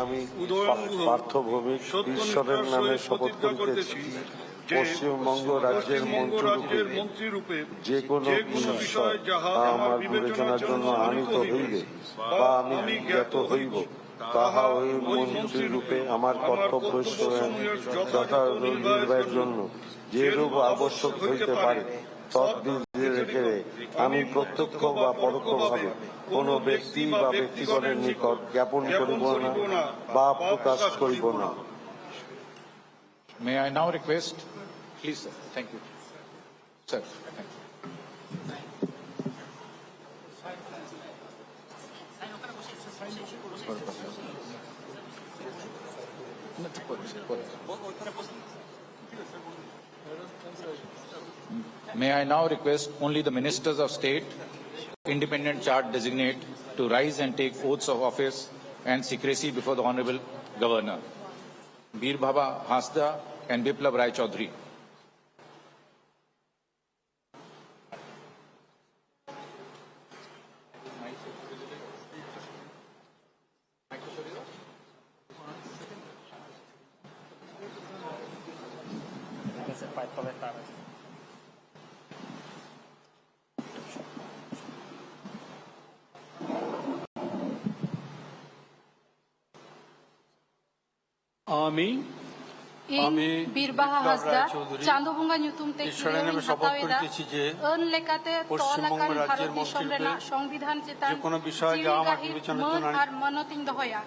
আমি পার্থ ভৌমিক ঈশ্বরের নামে শপথ করিতেছি পশ্চিমবঙ্গ রাজ্যের মন্ত্রীরূপে যে কোনো বিষয় যাহা আমার বিবেচনার জন্য আনিত হইবে বা আমি জ্ঞাত হইব তাহা ওই মন্ত্রীরূপে আমার কর্তব্য যথাযথ নির্বাহের জন্য যে রূপ আবশ্যক হইতে পারে তদ্বিধি রেখে আমি প্রত্যক্ষ বা পরোক্ষভাবে কোন ব্যক্তি বা ব্যক্তিগণের নিকট জ্ঞাপন করিব না বা প্রকাশ করিব না। May I now request, please sir, thank you. Sir, thank you. May I now request only the ministers of state, independent chart designate to rise and take oaths of office and secrecy before the Honorable Governor, Birbaha Hansda and Biplab Roy Chowdhury. আমি Birbaha Hansda চান্দবঙ্গা nyutumte ঈশ্বরের শপথ করিতেছি যে পশ্চিমবঙ্গ রাজ্যের মন্ত্রীরূপে যে কোনো বিষয় যা আমার বিবেচনার জন্য আর মনতিং দহয়া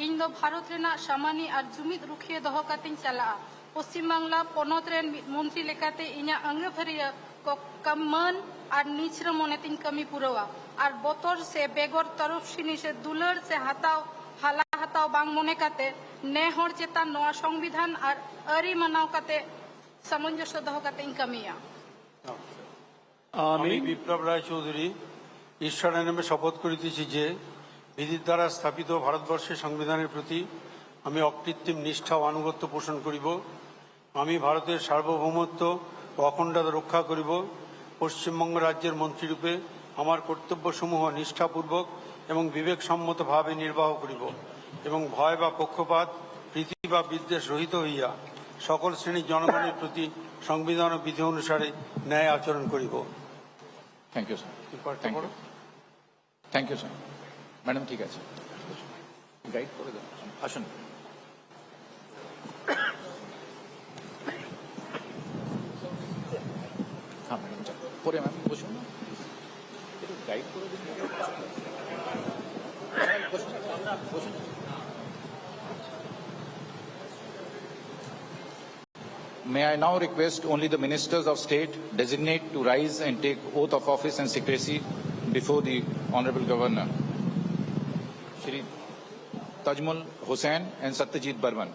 ᱤᱧ ᱫᱚ ᱵᱷᱟᱨᱚᱛ ᱨᱮᱱᱟᱜ ᱥᱟᱢᱟᱱᱤ ᱟᱨ ᱡᱩᱢᱤᱫ ᱨᱩᱠᱷᱤᱭᱟᱹ ᱫᱚᱦᱚ ᱠᱟᱛᱮᱧ ᱪᱟᱞᱟᱜᱼᱟ ᱯᱚᱥᱪᱤᱢ ᱵᱟᱝᱞᱟ ᱯᱚᱱᱚᱛ ᱨᱮᱱ ᱢᱚᱱᱛᱨᱤ ᱞᱮᱠᱟᱛᱮ ᱤᱧᱟᱹᱜ ᱟᱸᱜᱤᱵᱷᱟᱨᱤᱭᱟᱹ ᱠᱚ ᱢᱟᱹᱱ ᱟᱨ ᱱᱤᱪᱷᱨᱟᱹ ᱢᱚᱱᱮᱛᱤᱧ ᱠᱟᱹᱢᱤ ᱯᱩᱨᱟᱹᱣᱟ ᱟᱨ ᱵᱚᱛᱚᱨ ᱥᱮ ᱵᱮᱜᱚᱨ ᱛᱚᱨᱚᱯᱷᱥᱤᱱᱤ ᱥᱮ ᱫᱩᱞᱟᱹᱲ ᱥᱮ ᱦᱟᱞᱟ ᱦᱟᱛᱟᱣ ᱵᱟᱝ ᱢᱚᱱᱮ ᱠᱟᱛᱮ ᱱᱮ ᱦᱚᱲ ᱪᱮᱛᱟᱱ ᱱᱚᱣᱟ ᱥᱚᱝᱵᱤᱫᱷᱟᱱ ᱟᱨ ᱟᱹᱨᱤ ᱢᱟᱱᱟᱣ ᱠᱟᱛᱮ সামঞ্জস্য দহ কাতেই কামিয়া। আমি বিপ্লব রায় চৌধুরী ঈশ্বরের নামে শপথ করিতেছি যে বিধির দ্বারা স্থাপিত ভারতবর্ষের সংবিধানের প্রতি আমি অকৃত্রিম নিষ্ঠা ও আনুগত্য পোষণ করিব। আমি ভারতের সার্বভৌমত্ব ও অখণ্ডতা রক্ষা করিব। পশ্চিমবঙ্গ রাজ্যের মন্ত্রীরূপে আমার কর্তব্যসমূহ নিষ্ঠাপূর্বক এবং বিবেকসম্মতভাবে নির্বাহ করিব এবং ভয় বা পক্ষপাত প্রীতি বা বিদ্বেষ রহিত হইয়া সকল শ্রেণীর জনগণের প্রতি সংবিধান ও বিধি অনুসারে ন্যায় আচরণ করিব। Thank you sir. Thank you sir. Madam ঠিক আছে, গাইড করে দেন, আসুন। হ্যাঁ ম্যাডাম যান পরে ম্যাম বসুন না, গাইড করে দিন, বসুন। May I now request only the ministers of state designate to rise and take oath of office and secrecy before the Honorable Governor, Shri Tajmul Hussain and Satyajit Barman.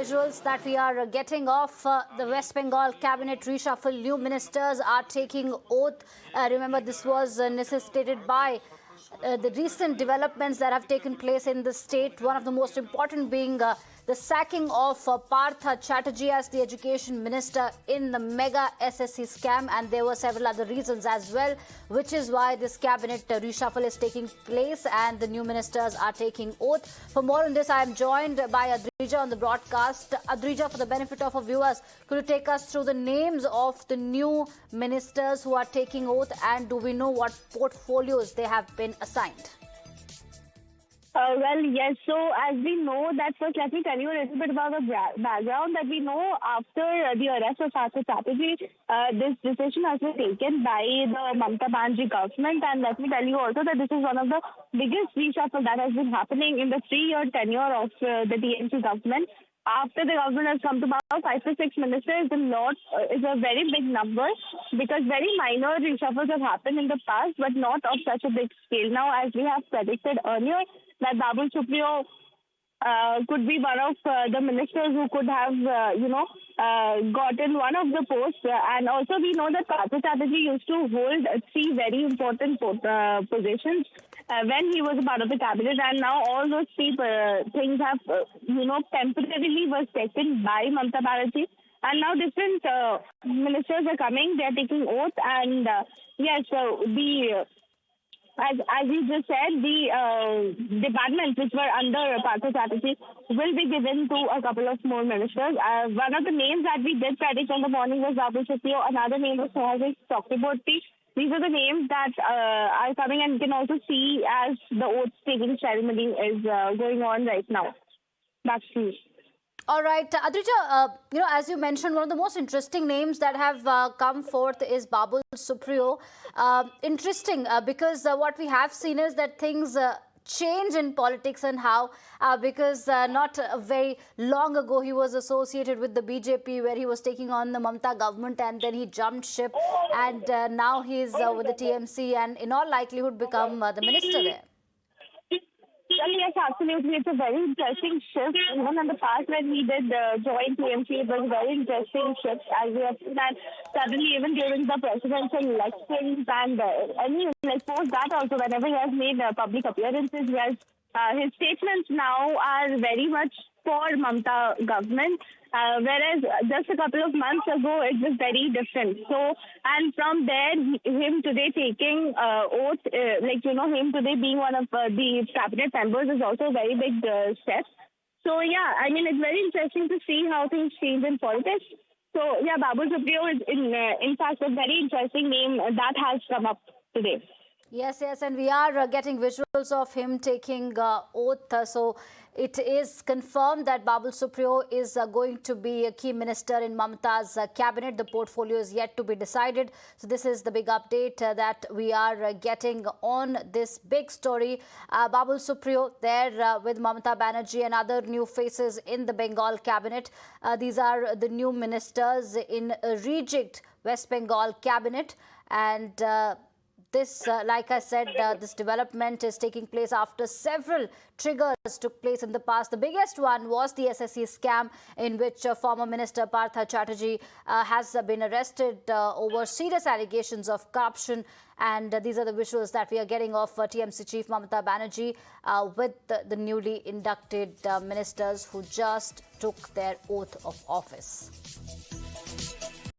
Visuals that we are getting off the West Bengal Cabinet Reshuffle. New ministers are taking oath. Remember, this was necessitated by the recent developments that have taken place in the state. One of the most important being the sacking of Partha Chatterjee as the education minister in the mega SSC scam, and there were several other reasons as well, which is why this cabinet reshuffle is taking place and the new ministers are taking oath. For more on this, I am joined by Adrija on the broadcast. Adrija, for the benefit of our viewers, could you take us through the names of the new ministers who are taking oath, and do we know what portfolios they have been assigned? Well, yes. So, as we know, that first, let me tell you a little bit about the background. That we know after the arrest of Partha Chatterjee, this decision has been taken by the Mamata Banerjee government. And let me tell you also that this is one of the biggest reshuffle that has been happening in the 3-year tenure of the TMC government. After the government has come to about 5 to 6 ministers, the lot is a very big number because very minor reshuffles have happened in the past, but not of such a big scale. Now, as we have predicted earlier, that Babul Supriyo could be one of the ministers who could have, gotten one of the posts. And also we know that Partha Chatterjee used to hold three very important positions when he was a part of the cabinet. And now all those three things have, temporarily was taken by Mamata Banerjee. And now different ministers are coming. They are taking oath. And yes, as you just said, the departments which were under Partha Chatterjee will be given to a couple of more ministers. One of the names that we did predict in the morning was Babul Supriyo. Another name was Snehasis Chakraborty. These are the names that are coming, and you can also see as the oath-taking ceremony is going on right now. Back to you. All right, Adrija, as you mentioned, one of the most interesting names that have come forth is Babul Supriyo. Interesting because what we have seen is that things change in politics and how, because not very long ago he was associated with the BJP where he was taking on the Mamata government, and then he jumped ship, and now he's with the TMC and in all likelihood become the minister there. Well, yes, absolutely. It's a very interesting shift. Even in the past when we did join TMC, it was a very interesting shift, as we have seen that suddenly even during the presidential elections and post that also, whenever he has made public appearances, his statements now are very much for Mamata government, whereas just a couple of months ago it was very different. So, and from there, him today taking oath, him today being one of the cabinet members is also a very big step. So, yeah, I mean, it's very interesting to see how things change in politics. So, yeah, Babul Supriyo is in fact a very interesting name that has come up today. Yes, and we are getting visuals of him taking oath. So it is confirmed that Babul Supriyo is going to be a key minister in Mamata's cabinet. The portfolio is yet to be decided. So this is the big update that we are getting on this big story. Babul Supriyo there with Mamata Banerjee and other new faces in the Bengal cabinet. These are the new ministers in a rejigged West Bengal cabinet, and this, like I said, this development is taking place after several triggers took place in the past. The biggest one was the SSC scam, in which former Minister Partha Chatterjee has been arrested over serious allegations of corruption. And these are the visuals that we are getting of TMC Chief Mamata Banerjee with the newly inducted ministers who just took their oath of office.